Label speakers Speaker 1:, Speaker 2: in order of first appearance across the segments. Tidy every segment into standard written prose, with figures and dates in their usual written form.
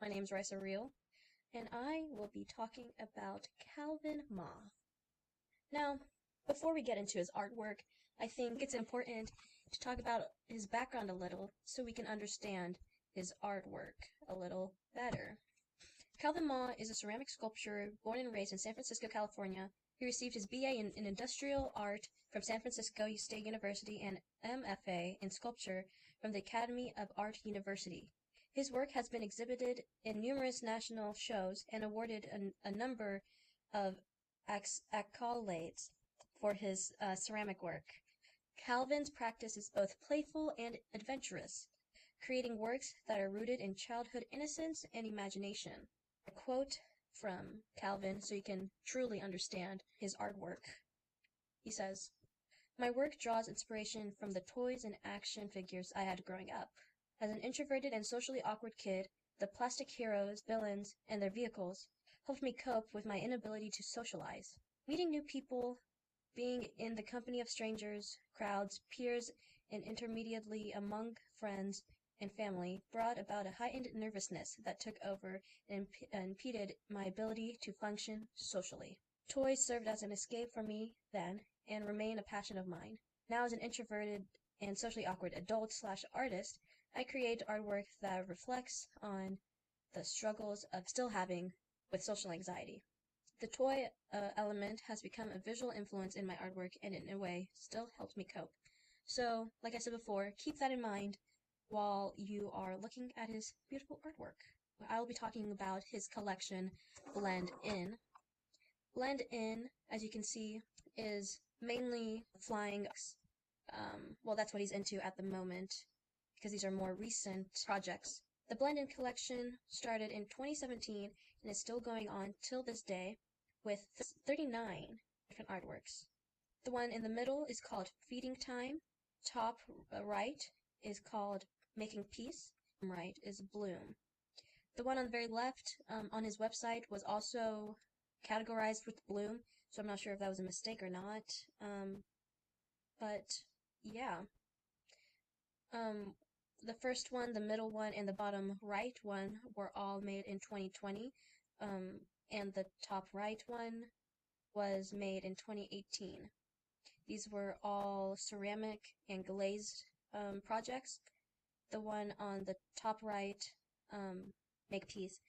Speaker 1: My name is Risa Real, and I will be talking about Calvin Ma. Now, before we get into his artwork, I think it's important to talk about his background a little so we can understand his artwork a little better. Calvin Ma is a ceramic sculptor born and raised in San Francisco, California. He received his BA in Industrial Art from San Francisco State University and MFA in Sculpture from the Academy of Art University. His work has been exhibited in numerous national shows and awarded a number of accolades for his ceramic work. Calvin's practice is both playful and adventurous, creating works that are rooted in childhood innocence and imagination. A quote from Calvin so you can truly understand his artwork. He says, "My work draws inspiration from the toys and action figures I had growing up. As an introverted and socially awkward kid, the plastic heroes, villains, and their vehicles helped me cope with my inability to socialize. Meeting new people, being in the company of strangers, crowds, peers, and intermediately among friends and family brought about a heightened nervousness that took over and impeded my ability to function socially. Toys served as an escape for me then and remain a passion of mine. Now as an introverted and socially awkward adult/artist, I create artwork that reflects on the struggles of still having with social anxiety. The toy element has become a visual influence in my artwork and in a way still helps me cope. So, like I said before, keep that in mind while you are looking at his beautiful artwork. I'll be talking about his collection, Blend In. Blend In, as you can see, is mainly flying. Well, that's what he's into at the moment, because these are more recent projects. The Blend In collection started in 2017 and is still going on till this day with 39 different artworks. The one in the middle is called Feeding Time. Top right is called Making Peace. Right is Bloom. The one on the very left on his website was also categorized with Bloom, so I'm not sure if that was a mistake or not. But yeah. The first one, the middle one, and the bottom right one were all made in 2020, and the top right one was made in 2018. These were all ceramic and glazed projects. The one on the top right, Make Peace,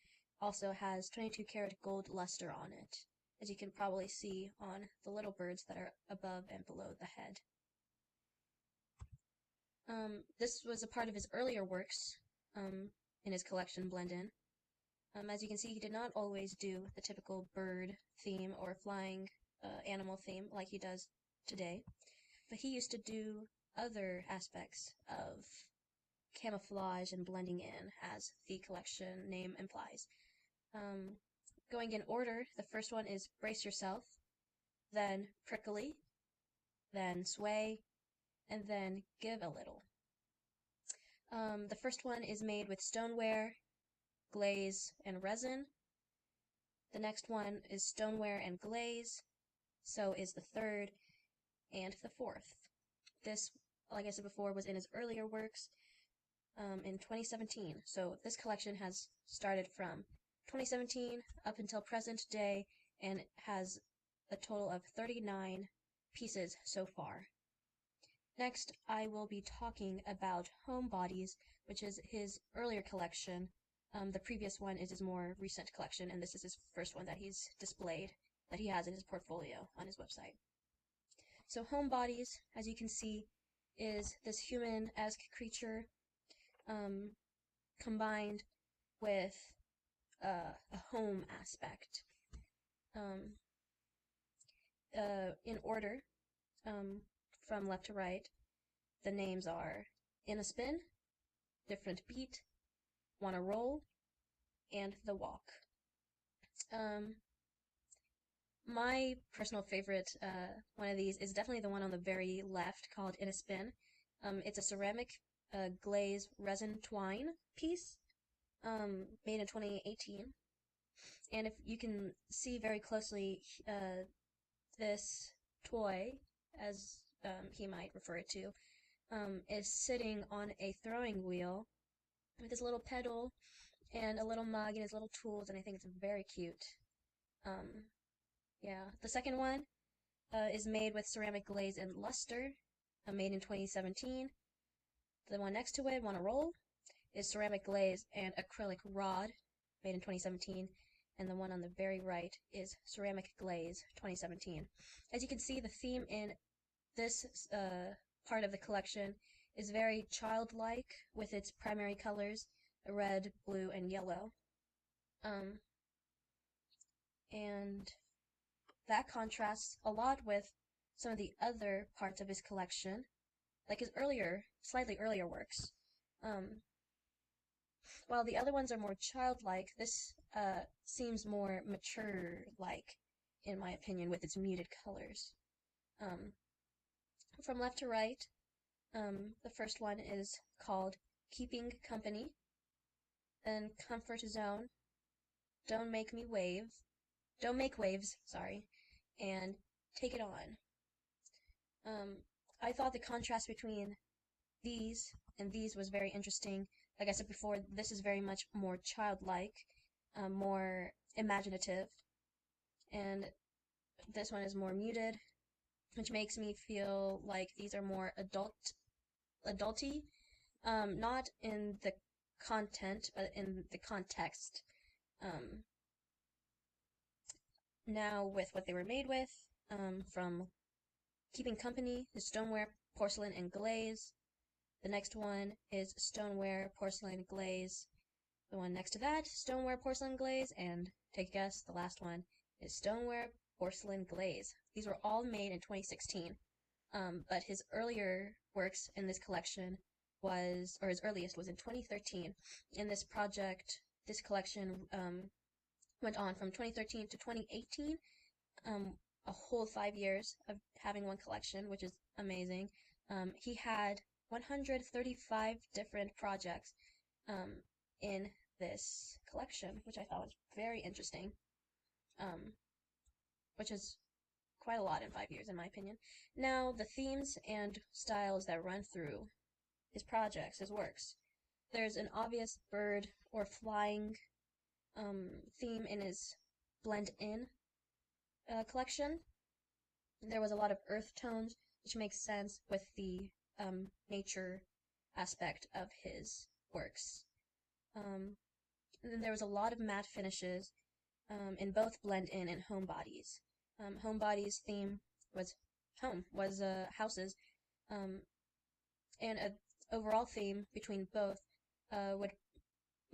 Speaker 1: also has 22 karat gold luster on it, as you can probably see on the little birds that are above and below the head. This was a part of his earlier works in his collection, Blend In. As you can see, he did not always do the typical bird theme or flying animal theme like he does today, but he used to do other aspects of camouflage and blending in, as the collection name implies. Going in order, the first one is Brace Yourself, then Prickly, then Sway, and then Give a Little. The first one is made with stoneware, glaze, and resin. The next one is stoneware and glaze, so is the third and the fourth. This, like I said before, was in his earlier works in 2017, so this collection has started from 2017 up until present day and has a total of 39 pieces so far. Next, I will be talking about Homebodies, which is his earlier collection. The previous one is his more recent collection, and this is his first one that he's displayed, that he has in his portfolio on his website. So Homebodies, as you can see, is this human-esque creature combined with a home aspect. In order, from left to right, the names are In a Spin, Different Beat, Wanna Roll, and The Walk. My personal favorite one of these is definitely the one on the very left called In a Spin. It's a ceramic glaze resin twine piece made in 2018. And if you can see very closely, this toy, as he might refer it to, is sitting on a throwing wheel with this little pedal and a little mug and his little tools, and I think it's very cute. Yeah. The second one is made with ceramic glaze and luster, made in 2017. The one next to it, Wanna Roll, is ceramic glaze and acrylic rod, made in 2017. And the one on the very right is ceramic glaze, 2017. As you can see, the theme in this part of the collection is very childlike, with its primary colors, red, blue, and yellow. And that contrasts a lot with some of the other parts of his collection, like his slightly earlier works. While the other ones are more childlike, this seems more mature-like, in my opinion, with its muted colors. From left to right, the first one is called Keeping Company, then Comfort Zone, Don't Make Waves, and Take It On. I thought the contrast between these and these was very interesting. Like I said before, this is very much more childlike, more imaginative, and this one is more muted, which makes me feel like these are more adulty, not in the content, but in the context. Now with what they were made with, from Keeping Company, the stoneware, porcelain, and glaze. The next one is stoneware, porcelain, glaze. The one next to that, stoneware, porcelain, glaze, and take a guess, the last one is stoneware, porcelain, glaze. These were all made in 2016, but his earlier works in this collection his earliest was in 2013. In this collection went on from 2013 to 2018, a whole 5 years of having one collection, which is amazing. He had 135 different projects in this collection, which I thought was very interesting, which is quite a lot in 5 years, in my opinion. Now, the themes and styles that run through his projects, his works. There's an obvious bird or flying theme in his Blend In collection. There was a lot of earth tones, which makes sense with the nature aspect of his works. And then there was a lot of matte finishes in both Blend In and Homebodies. Homebodies' theme was houses, and an overall theme between both would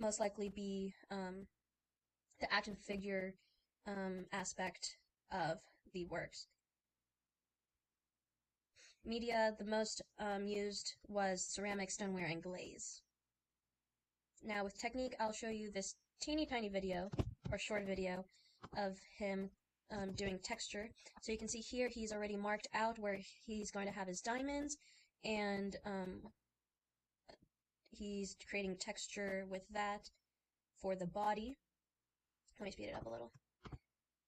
Speaker 1: most likely be the action figure aspect of the works. Media, the most used was ceramic, stoneware, and glaze. Now with technique, I'll show you this teeny tiny video, or short video, of him doing texture. So you can see here he's already marked out where he's going to have his diamonds, and he's creating texture with that for the body. Let me speed it up a little.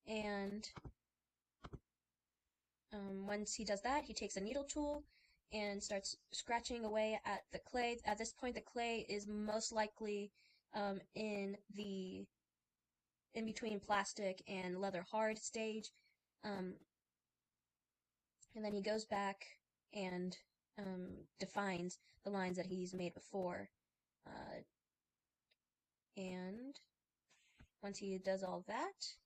Speaker 1: And once he does that, he takes a needle tool and starts scratching away at the clay. At this point, the clay is most likely in between plastic and leather hard stage. And then he goes back and defines the lines that he's made before. And once he does all that,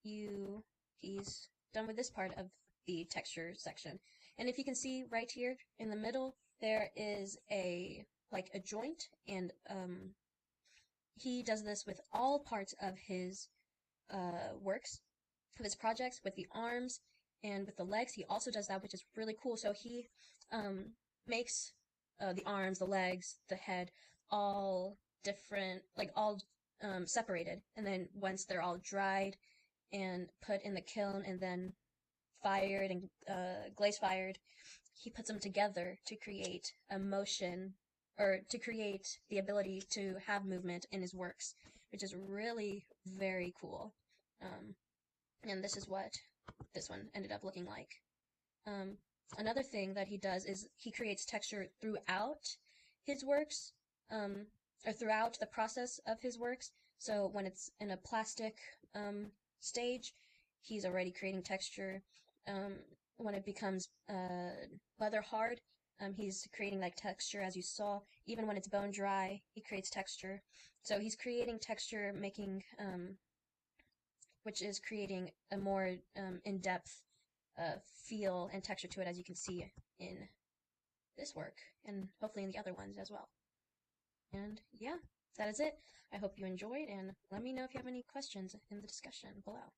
Speaker 1: he's done with this part of the texture section. And if you can see right here in the middle, there is a joint, and he does this with all parts of his works, of his projects, with the arms and with the legs. He also does that, which is really cool. So he makes the arms, the legs, the head, all different, all separated. And then once they're all dried and put in the kiln and then fired and glaze fired, he puts them together to create a motion, or to create the ability to have movement in his works, which is really very cool. And this is what this one ended up looking like. Another thing that he does is he creates texture throughout his works. or throughout the process of his works. So when it's in a plastic stage, he's already creating texture. Um, when it becomes leather hard, he's creating like texture as you saw. Even when it's bone dry, he creates texture. So he's creating texture, making which is creating a more in-depth feel and texture to it, as you can see in this work, and hopefully in the other ones as well. And yeah, that is it. I hope you enjoyed, and let me know if you have any questions in the discussion below.